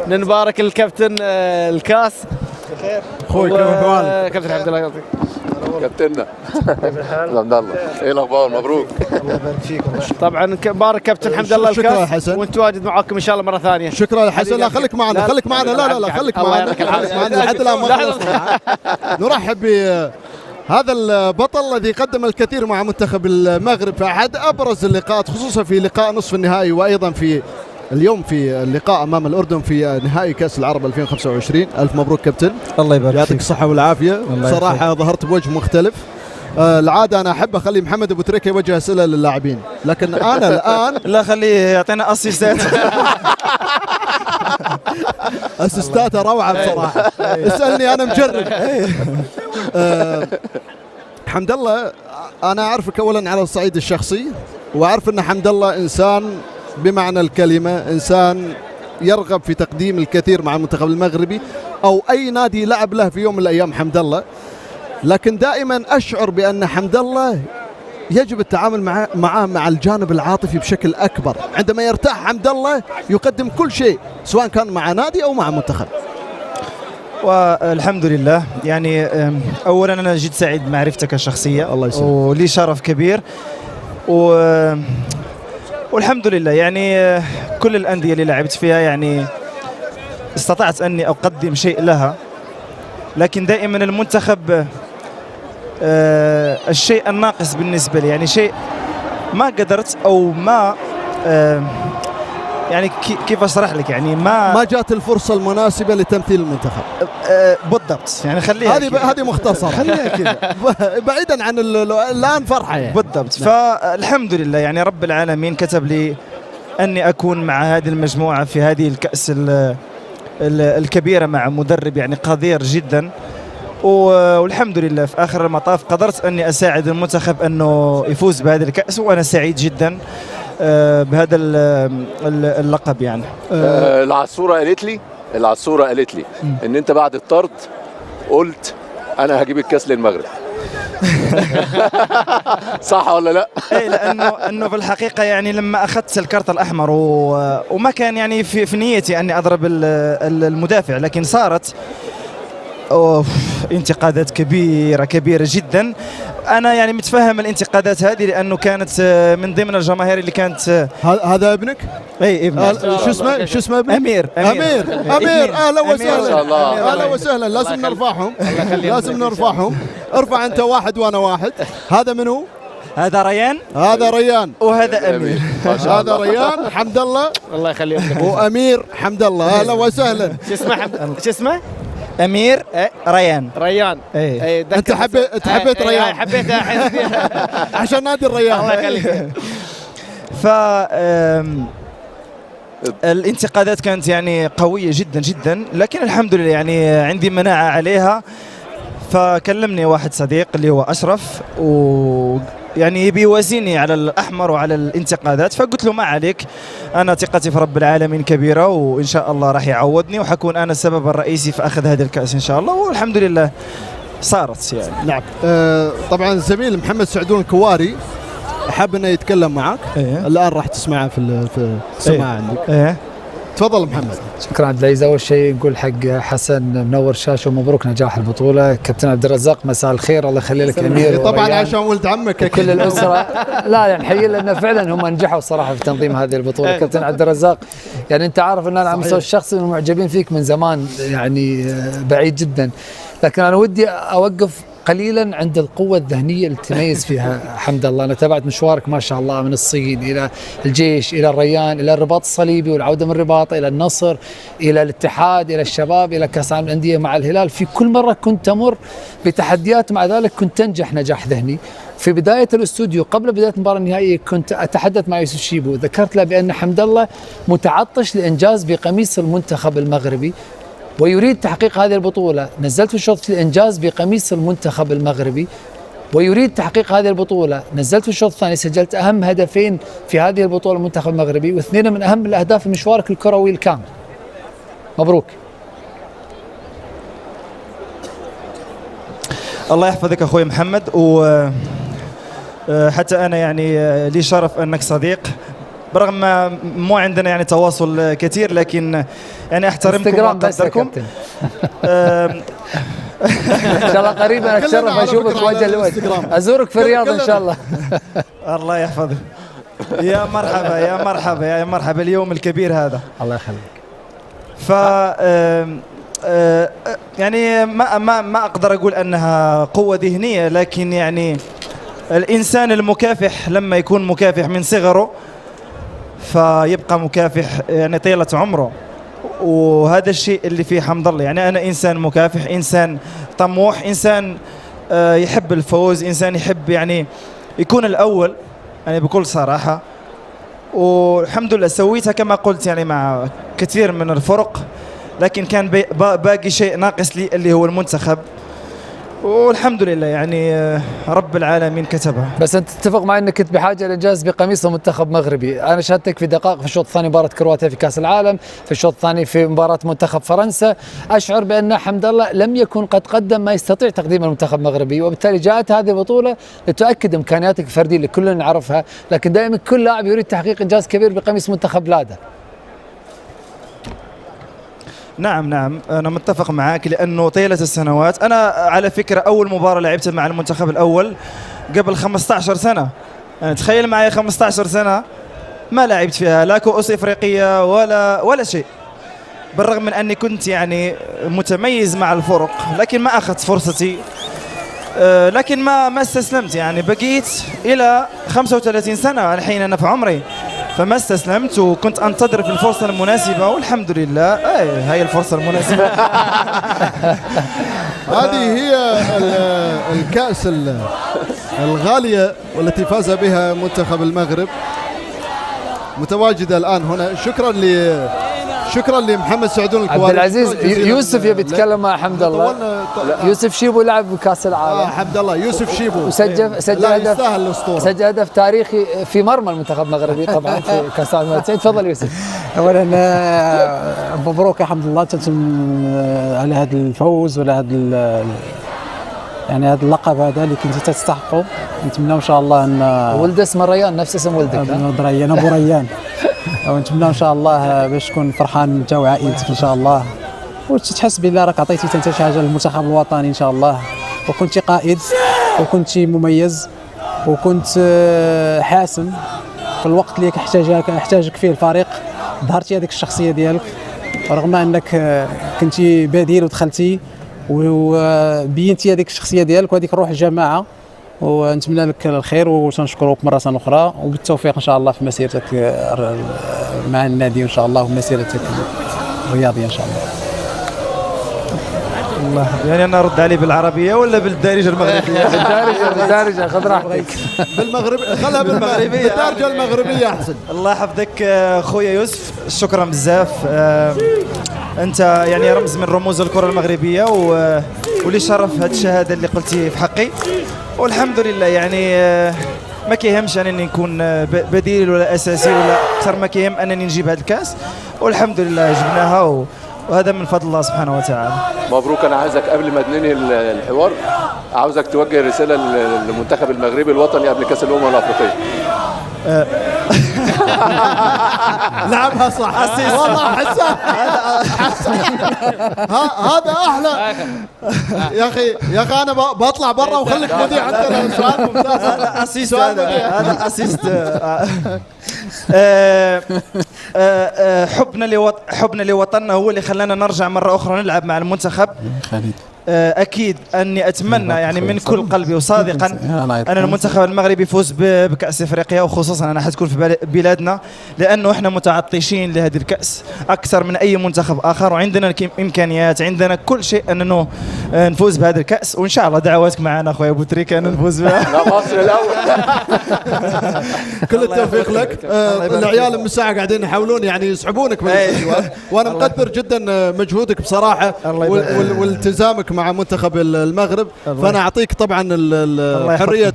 نبارك الكابتن الكاس بخير اخوي كيف احوالك؟ كابتن الحمد لله يعطيك كابتننا الحمد لله. ايه الاخبار؟ مبروك. الله يبارك فيك. طبعا بارك كابتن حمد الله شكرا يا الكاس حسن. وانت واجد معاكم ان شاء الله مره ثانيه. شكرا يا حسن. لا خليك معنا خليك معنا. لا خليك معنا لحد الان ما خلصنا. نرحب بهذا البطل الذي قدم الكثير مع منتخب المغرب في احد ابرز اللقاءات، خصوصا في لقاء نصف النهائي وايضا في اليوم في اللقاء امام الاردن في نهائي كاس العرب 2025. الف مبروك كابتن. الله يبارك فيك. يعطيك الصحه والعافيه. بصراحه ظهرت بوجه مختلف. العاده انا احب اخلي محمد ابو تريكه يوجه اسئله للاعبين، لكن انا الان لا خليه يعطينا اسيستات. اسيستاته روعه بصراحه. اسالني انا مجرب. حمد الله انا اعرفك اولا على الصعيد الشخصي، واعرف ان حمد الله انسان بمعنى الكلمه، انسان يرغب في تقديم الكثير مع المنتخب المغربي او اي نادي لعب له في يوم من الايام حمد الله. لكن دائما اشعر بان حمد الله يجب التعامل معه مع الجانب العاطفي بشكل اكبر. عندما يرتاح حمد الله يقدم كل شيء سواء كان مع نادي او مع منتخب. والحمد لله يعني اولا انا جد سعيد بمعرفتك الشخصيه. الله يسلمك. ولي شرف كبير والحمد لله يعني كل الانديه اللي لعبت فيها يعني استطعت اني اقدم شيء لها، لكن دائما المنتخب الشيء الناقص بالنسبه لي، يعني شيء ما قدرت او ما يعني كيف اشرح لك، يعني ما جات الفرصه المناسبه لتمثيل المنتخب. بالضبط، يعني خليها هذه مختصره. خليها كذا بعيدا عن الان فرحه يعني. بالضبط. فالحمد لله يعني رب العالمين كتب لي اني اكون مع هذه المجموعه في هذه الكأس الكبيره مع مدرب يعني قدير جدا، والحمد لله في اخر المطاف قدرت اني اساعد المنتخب انه يفوز بهذه الكأس، وانا سعيد جدا بهذا اللقب يعني. العصفوره قالت لي ان انت بعد الطرد قلت انا هجيب الكاس للمغرب. صح ولا لا؟ اي لانه في الحقيقه يعني لما اخذت الكارت الاحمر وما كان يعني في نيتي اني اضرب المدافع، لكن صارت انتقادات كبيرة جدا. أنا يعني متفهم الانتقادات هذه لأنه كانت من ضمن الجماهير اللي كانت. هذا ابنك؟ اي ابني. شو اسمه ابنك؟ أمير. أهلا وسهلا. أهلا وسهلا. لازم نرفعهم. ارفع أنت واحد وأنا واحد. هذا منو؟ هذا ريان. وهذا أمير. هذا ريان حمد الله. الله يخليك. وأمير حمد الله. أهلا وسهلا. شو اسمه؟ أمير ريان. أنت حبيت ريان. حبيته عشان نادي الريان. الله يخليك. الانتقادات كانت يعني قوية جدا جدا، لكن الحمد لله يعني عندي مناعة عليها. فكلمني واحد صديق اللي هو أشرف يعني يبي يوازيني على الأحمر وعلى الانتقادات، فقلت له ما عليك، أنا ثقتي في رب العالمين كبيرة وإن شاء الله راح يعوضني وحكون أنا السبب الرئيسي في أخذ هذه الكأس إن شاء الله، والحمد لله صارت يعني. نعم. طبعا الزميل محمد سعدون الكواري حاب انه يتكلم معك. الآن راح تسمعه في السماعة عندك. تفضل محمد. شكرا عبد العزيز. اول شيء نقول حق حسن منور شاشه ومبروك نجاح البطوله. كابتن عبد الرزاق مساء الخير، الله يخلي لك امير. طبعا عشان ولد عمك كل الاسره. لا يعني حقيقي لان فعلا هم نجحوا صراحه في تنظيم هذه البطوله. كابتن عبد الرزاق يعني انت عارف ان انا على المستوى الشخصي من المعجبين فيك من زمان يعني بعيد جدا، لكن انا ودي اوقف قليلا عند القوة الذهنية اللي تميز فيها حمد الله. أنا تابعت مشوارك ما شاء الله من الصين إلى الجيش إلى الريان إلى الرباط الصليبي والعودة من الرباط إلى النصر إلى الاتحاد إلى الشباب إلى كأس العالم للأندية مع الهلال. في كل مرة كنت تمر بتحديات، مع ذلك كنت تنجح نجاح ذهني. في بداية الاستوديو قبل بداية المباراة النهائية كنت أتحدث مع يوسف شيبو، ذكرت له بأن حمد الله متعطش لإنجاز بقميص المنتخب المغربي ويريد تحقيق هذه البطولة. نزلت في الشوط الإنجاز بقميص المنتخب المغربي ويريد تحقيق هذه البطولة. نزلت في الشوط الثاني سجلت أهم هدفين في هذه البطولة المنتخب المغربي، واثنين من أهم الأهداف في مشوارك الكروي الكامل. مبروك. الله يحفظك أخوي محمد، وحتى أنا يعني لي شرف أنك صديق برغم ما مو عندنا يعني تواصل كثير، لكن يعني احترمكم انستغرام بس يا وأقدركم. كابتن. ان شاء الله قريبا اتشرف اشوفك وجه لوجه، ازورك في الرياض ان شاء الله. الله يحفظك. يا مرحبا يا مرحبا يا مرحبا اليوم الكبير هذا. الله يخليك. ف يعني ما اقدر اقول انها قوة ذهنية، لكن يعني الانسان المكافح لما يكون مكافح من صغره فيبقى مكافح يعني طيلة عمره، وهذا الشيء اللي فيه حمد الله. يعني انا انسان مكافح، انسان طموح، انسان يحب الفوز، انسان يحب يعني يكون الاول يعني بكل صراحة. والحمد لله سويتها كما قلت يعني مع كثير من الفرق، لكن كان باقي شيء ناقص لي اللي هو المنتخب، والحمد لله يعني رب العالمين كتبها. بس انت تتفق معي انك كنت بحاجه لانجاز بقميص منتخب مغربي. انا شاهدتك في دقائق في الشوط الثاني مباراه كرواتيا في كاس العالم، في الشوط الثاني في مباراه منتخب فرنسا. اشعر بان حمد الله لم يكن قد قدم ما يستطيع تقديم المنتخب المغربي، وبالتالي جاءت هذه البطوله لتؤكد امكانياتك الفرديه اللي كلنا نعرفها، لكن دائما كل لاعب يريد تحقيق انجاز كبير بقميص منتخب بلاده. نعم أنا متفق معك، لأنه طيلة السنوات أنا على فكرة أول مباراة لعبتها مع المنتخب الأول قبل 15 سنة. يعني تخيل معي 15 سنة ما لعبت فيها لا كؤوس إفريقية ولا شيء، بالرغم من أني كنت يعني متميز مع الفرق، لكن ما أخذت فرصتي. لكن ما استسلمت، يعني بقيت إلى 35 سنة الحين أنا في عمري، فما استسلمت وكنت أنتظر في الفرصة المناسبة، والحمد لله هاي الفرصة المناسبة. هذه هي الكأس الغالية والتي فاز بها منتخب المغرب، متواجدة الآن هنا. شكرا لمحمد سعدون الكوارث. عبد العزيز يوسف يبي يتكلم مع حمد الله. يوسف شيبو لعب بكاس العالم. حمد الله يوسف شيبو وسجل هدف تاريخي في مرمى المنتخب المغربي طبعا في كاس العالم 90. تفضل يوسف. اولا مبروك يا حمد الله على هذا الفوز وعلى هذا يعني هذا اللقب هذا اللي كنت تستحقه. نتمنى ان شاء الله ان ولد اسمه ريان نفس اسم ولدك. ريان ابو ريان. ونتمنى ان شاء الله باش تكون فرحان انت وعائلتك ان شاء الله، وتحس بالله راك عطيتي انت شي حاجه للمنتخب الوطني ان شاء الله، وكنت قائد وكنت مميز وكنت حاسم في الوقت اللي احتاجك فيه الفريق. ظهرتي هذيك الشخصيه ديالك رغم انك كنتي بديل ودخلتي وبينتي هذيك الشخصيه ديالك وهذيك الروح الجماعه، ونتمنى لك الخير وتنشكرك مرة أخرى وبالتوفيق إن شاء الله في مسيرتك مع النادي إن شاء الله ومسيرتك الرياضية إن شاء الله. الله يعني أنا أرد عليه بالعربية ولا بالدارجة المغربية؟ بالدارجة خذ راحتك. خلها بالمغربية، بالدارجة المغربية أحسن. الله يحفظك خويا يوسف، شكرا بزاف. أنت يعني رمز من رموز الكرة المغربية، ولي شرف هذه الشهادة اللي قلتي في حقي، والحمد لله. يعني ما كيهمش انني نكون بديل ولا اساسي ولا اكثر، ما كيهم انني نجيب هذا الكاس، والحمد لله جبناها، وهذا من فضل الله سبحانه وتعالى. مبروك. انا عايزك قبل ما ننهي الحوار عاوزك توجه رساله للمنتخب المغربي الوطني قبل كاس الامم الافريقيه. لعبها صح والله حسان. هذا احلى يا اخي انا بطلع برا وخليك مذيع انت. سؤال ممتاز. هذا اسيست، هذا اسيست. حبنا لوطننا هو اللي خلانا نرجع مرة أخرى نلعب مع المنتخب. أكيد أني أتمنى يعني من كل قلبي وصادقا أن المنتخب المغربي يفوز بكأس إفريقيا، وخصوصا أنها حتكون في بلادنا، لأنه إحنا متعطشين لهذه الكأس أكثر من أي منتخب آخر، وعندنا إمكانيات، عندنا كل شيء أن نفوز بهذا الكأس، وإن شاء الله دعواتك معنا أخويا أبو تريكة أن نفوز بها. لا مصر الأول. كل التوفيق لك. العيال من ساعة قاعدين يحاولون يعني يسحبونك من الفيديوهات، وأنا مقدر جدا مجهودك بصراحة والتزامك مع منتخب المغرب، فأنا أعطيك طبعا حرية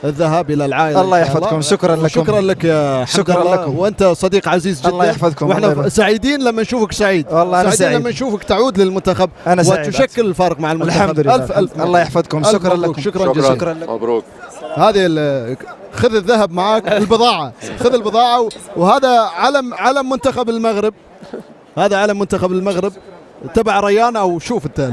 الذهاب إلى العائلة. الله يحفظكم. شكرا لكم. شكرا لك يا حمد الله، وأنت صديق عزيز جدا. الله يحفظكم. واحنا سعيدين لما نشوفك سعيد. والله أنا سعيد لما نشوفك تعود للمنتخب وتشكل الفارق مع المنتخب. الحمد لله. ألف الله يحفظكم. شكرا لكم. شكرا جزيلا. مبروك. هذه خذ الذهب معك، البضاعة، خذ البضاعة. وهذا علم منتخب المغرب، هذا علم منتخب المغرب تبع ريان، أو شوف انت